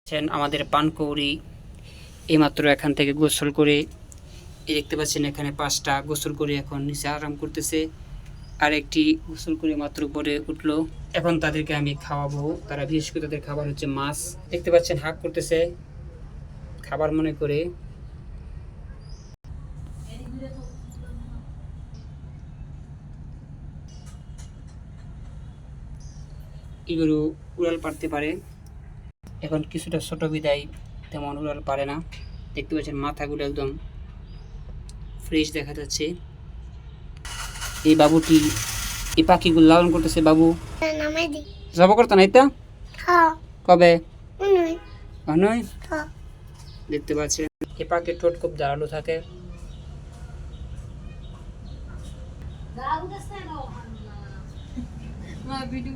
আমাদের পানকৌড়ি এইমাত্র এখান থেকে গোসল করে দেখতে পাচ্ছেন এখানে 5টা গোসল করে এখন নিচে আরাম করতেছে, আর একটি গোসল করে মাত্র উপরে উঠলো। এখন তাদেরকে আমি খাওয়াবো। তারা বিশেষ করে তাদের খাবার হচ্ছে মাছ। দেখতে পাচ্ছেন হাঁক করতেছে খাবার মনে করে। এগুলো উড়াল পারতে পারে, এখন কিছুটা ছোট বিদায় তেমন উড়াল পারে না। দেখতে পাচ্ছেন মাথাগুলো একদম ফ্রেশ দেখা যাচ্ছে। এই বাবুটি এই পাখিগুলো লালন করতেছে বাবু। জব করতো না এটা কবে নয়। দেখতে পাচ্ছেন এই পাখির ঠোঁট খুব ধারালো থাকে। ভিডিও